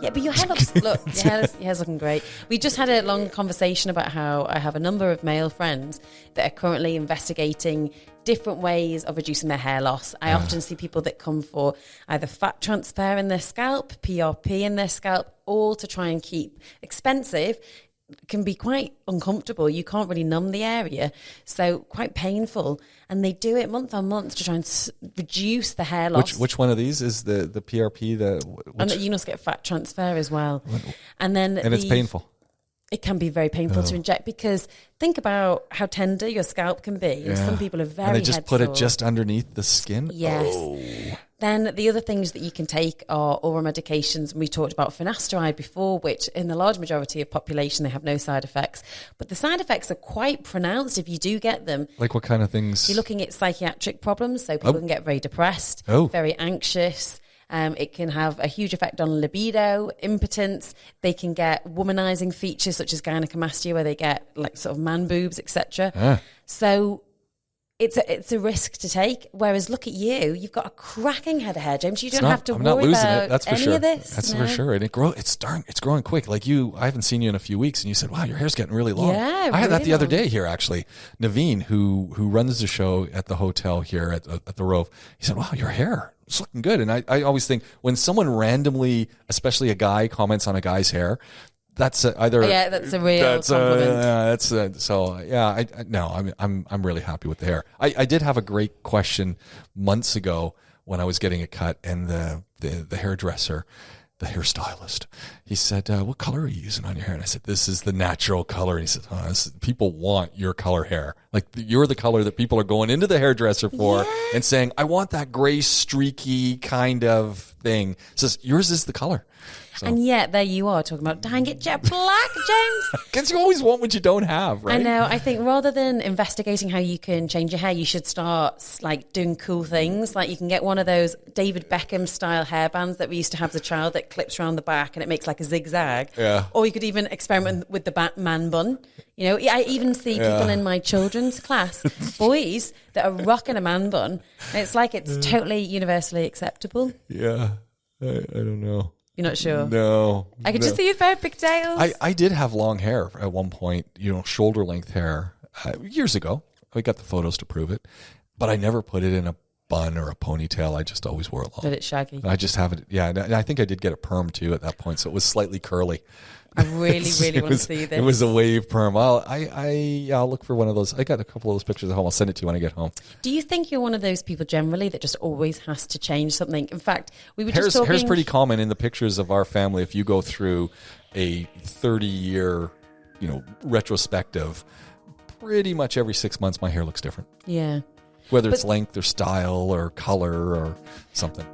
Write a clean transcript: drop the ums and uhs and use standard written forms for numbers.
Yeah, but your hair looks, look, your hair's looking great. We just had a long conversation about how I have a number of male friends that are currently investigating different ways of reducing their hair loss. I often see people that come for either fat transfer in their scalp, PRP in their scalp, all to try and keep expensive. Can be quite uncomfortable. You can't really numb the area, so quite painful. And they do it month on month to try and reduce the hair loss. Which one of these is the PRP? And you must get fat transfer as well. And it's painful. It can be very painful to inject because think about how tender your scalp can be. And some people are very And they just put it just underneath the skin? Yes. Oh. Then the other things that you can take are oral medications. We talked about finasteride before, which in the large majority of population, they have no side effects. But the side effects are quite pronounced if you do get them. Like what kind of things? You're looking at psychiatric problems. So people can get very depressed, very anxious. It can have a huge effect on libido, impotence. They can get womanizing features such as gynecomastia, where they get like sort of man boobs, etc. So it's a risk to take. Whereas look at you, you've got a cracking head of hair, James. You don't have to worry about any of this. That's for sure. And it's growing quick. Like I haven't seen you in a few weeks, and you said, "Wow, your hair's getting really long." Yeah, I had that the other day here actually. Naveen, who runs the show at the hotel here at the Rove, he said, "Wow, your hair." It's looking good. And I always think when someone randomly, especially a guy, comments on a guy's hair, that's either that's a real compliment. I'm really happy with the hair. I did have a great question months ago when I was getting a cut, and the hairdresser, the hairstylist, he said, "What color are you using on your hair?" And I said, "This is the natural color." And he said, "People want your color hair. Like you're the color that people are going into the hairdresser for and saying, I want that gray streaky kind of thing." He says, "Yours is the color." So. And yet there you are talking about dyeing it jet black, James. Because you always want what you don't have, right? I know. I think rather than investigating how you can change your hair, you should start like doing cool things. Like you can get one of those David Beckham style hairbands that we used to have as a child that clips around the back and it makes like a zigzag. Yeah. Or you could even experiment with the man bun. You know, I even see people in my children's class, boys that are rocking a man bun. And it's like it's totally universally acceptable. Yeah. I don't know. You're not sure? No. I could just see his pair of pigtails. I did have long hair at one point, shoulder length hair years ago. I got the photos to prove it, but I never put it in a bun or a ponytail. I just always wore it long. But it's shaggy. I just have it. Yeah. And I think I did get a perm too at that point. So it was slightly curly. I really want to see this. It was a wave perm. I'll look for one of those. I got a couple of those pictures at home. I'll send it to you when I get home. Do you think you're one of those people generally that just always has to change something? In fact, we were just talking... Hair's pretty common in the pictures of our family. If you go through a 30-year, retrospective, pretty much every 6 months my hair looks different. Yeah. Whether it's length or style or color or something.